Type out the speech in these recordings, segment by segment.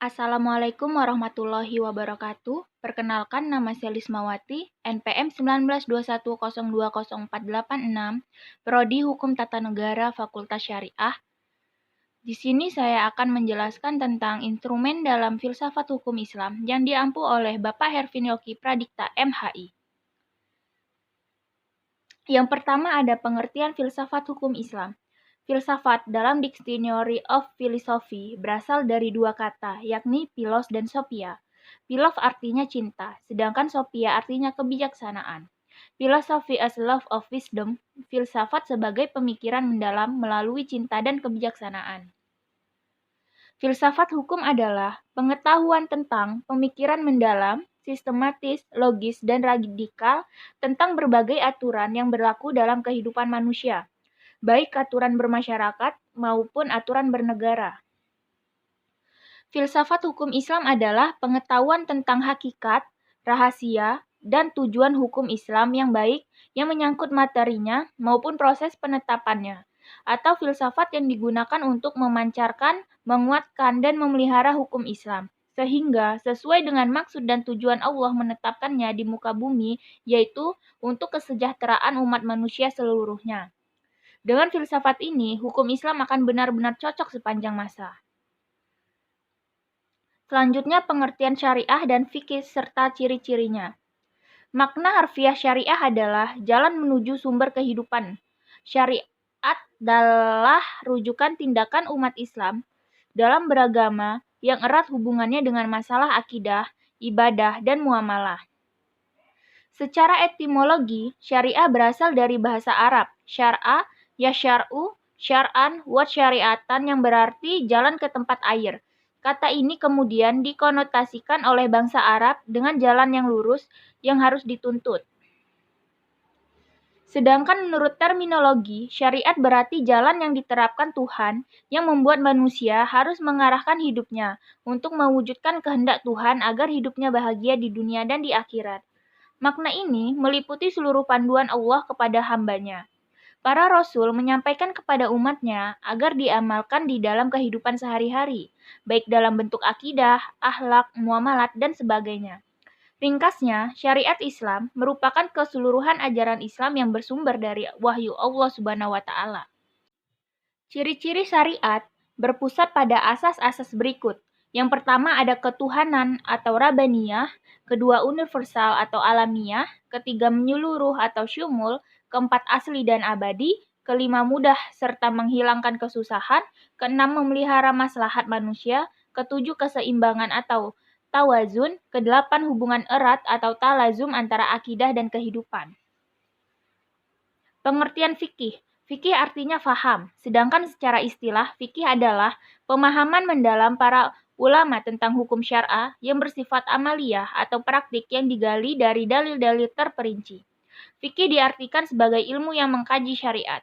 Assalamualaikum warahmatullahi wabarakatuh. Perkenalkan, nama saya Lismawati, NPM 1921020486, Prodi Hukum Tata Negara Fakultas Syariah. Di sini saya akan menjelaskan tentang instrumen dalam filsafat hukum Islam yang diampu oleh Bapak Hervin Yoki Pradikta MHI. Yang pertama ada pengertian filsafat hukum Islam. Filsafat dalam Dictionary of Philosophy berasal dari dua kata, yakni philos dan sophia. Philos artinya cinta, sedangkan sophia artinya kebijaksanaan. Philosophy as love of wisdom, filsafat sebagai pemikiran mendalam melalui cinta dan kebijaksanaan. Filsafat hukum adalah pengetahuan tentang pemikiran mendalam, sistematis, logis, dan radikal tentang berbagai aturan yang berlaku dalam kehidupan manusia, baik aturan bermasyarakat maupun aturan bernegara. Filsafat hukum Islam adalah pengetahuan tentang hakikat, rahasia, dan tujuan hukum Islam yang baik yang menyangkut materinya maupun proses penetapannya, atau filsafat yang digunakan untuk memancarkan, menguatkan, dan memelihara hukum Islam, sehingga sesuai dengan maksud dan tujuan Allah menetapkannya di muka bumi, yaitu untuk kesejahteraan umat manusia seluruhnya. Dengan filsafat ini, hukum Islam akan benar-benar cocok sepanjang masa. Selanjutnya, pengertian syariah dan fikih serta ciri-cirinya. Makna harfiah syariah adalah jalan menuju sumber kehidupan. Syariat adalah rujukan tindakan umat Islam dalam beragama yang erat hubungannya dengan masalah akidah, ibadah, dan muamalah. Secara etimologi, syariah berasal dari bahasa Arab, syar'a, ya syar'u, syar'an, wa syariatan yang berarti jalan ke tempat air. Kata ini kemudian dikonotasikan oleh bangsa Arab dengan jalan yang lurus yang harus dituntut. Sedangkan menurut terminologi, syariat berarti jalan yang diterapkan Tuhan yang membuat manusia harus mengarahkan hidupnya untuk mewujudkan kehendak Tuhan agar hidupnya bahagia di dunia dan di akhirat. Makna ini meliputi seluruh panduan Allah kepada hambanya. Para rasul menyampaikan kepada umatnya agar diamalkan di dalam kehidupan sehari-hari, baik dalam bentuk akidah, akhlak, muamalat, dan sebagainya. Ringkasnya, syariat Islam merupakan keseluruhan ajaran Islam yang bersumber dari wahyu Allah Subhanahu wa Ta'ala. Ciri-ciri syariat berpusat pada asas-asas berikut. Yang pertama ada ketuhanan atau rabbaniyah, kedua universal atau alamiah, ketiga menyeluruh atau syumul, keempat asli dan abadi, kelima mudah serta menghilangkan kesusahan, keenam memelihara maslahat manusia, ketujuh keseimbangan atau tawazun, kedelapan hubungan erat atau talazum antara akidah dan kehidupan. Pengertian fikih. Fikih artinya faham, sedangkan secara istilah fikih adalah pemahaman mendalam para ulama tentang hukum syar'a yang bersifat amaliyah atau praktik yang digali dari dalil-dalil terperinci. Fikih diartikan sebagai ilmu yang mengkaji syariat.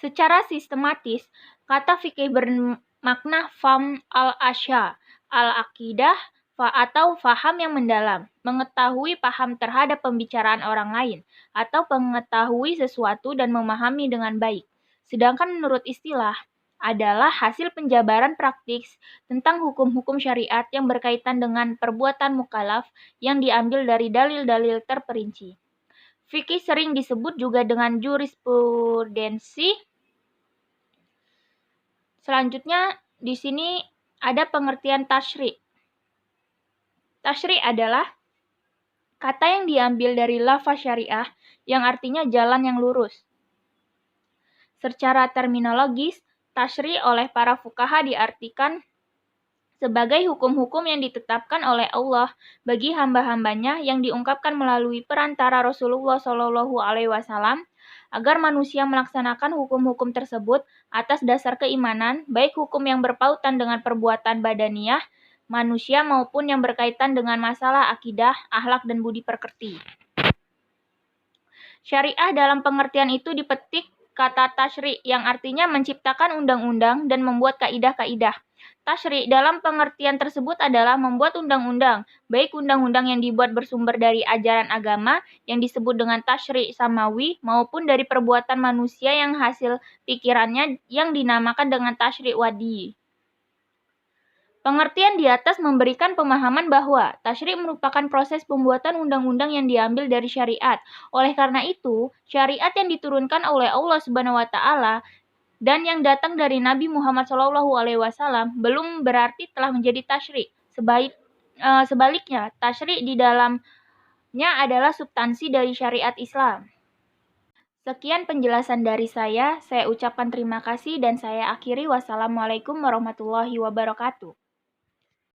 Secara sistematis, kata fikih bermakna fam al-asya, al-aqidah, atau faham yang mendalam, mengetahui paham terhadap pembicaraan orang lain, atau mengetahui sesuatu dan memahami dengan baik. Sedangkan menurut istilah, adalah hasil penjabaran praktis tentang hukum-hukum syariat yang berkaitan dengan perbuatan mukallaf yang diambil dari dalil-dalil terperinci. Fikih sering disebut juga dengan jurisprudensi. Selanjutnya, di sini ada pengertian tasyri'. Tasyri' adalah kata yang diambil dari lafaz syariah yang artinya jalan yang lurus. Secara terminologis, tasyri' oleh para fuqaha diartikan sebagai hukum-hukum yang ditetapkan oleh Allah bagi hamba-hambanya yang diungkapkan melalui perantara Rasulullah SAW agar manusia melaksanakan hukum-hukum tersebut atas dasar keimanan, baik hukum yang berpautan dengan perbuatan badaniyah manusia maupun yang berkaitan dengan masalah akidah, akhlak, dan budi pekerti. Syariah dalam pengertian itu dipetik kata tasyri' yang artinya menciptakan undang-undang dan membuat kaidah-kaidah. Tasyri' dalam pengertian tersebut adalah membuat undang-undang, baik undang-undang yang dibuat bersumber dari ajaran agama yang disebut dengan tasyri' samawi maupun dari perbuatan manusia yang hasil pikirannya yang dinamakan dengan tasyri' wadi. Pengertian di atas memberikan pemahaman bahwa tasyri' merupakan proses pembuatan undang-undang yang diambil dari syariat. Oleh karena itu, syariat yang diturunkan oleh Allah Subhanahu wa taala dan yang datang dari Nabi Muhammad SAW belum berarti telah menjadi tasyri'. Sebaliknya, tasyri' di dalamnya adalah substansi dari syariat Islam. Sekian penjelasan dari saya ucapkan terima kasih dan saya akhiri. Wassalamualaikum warahmatullahi wabarakatuh.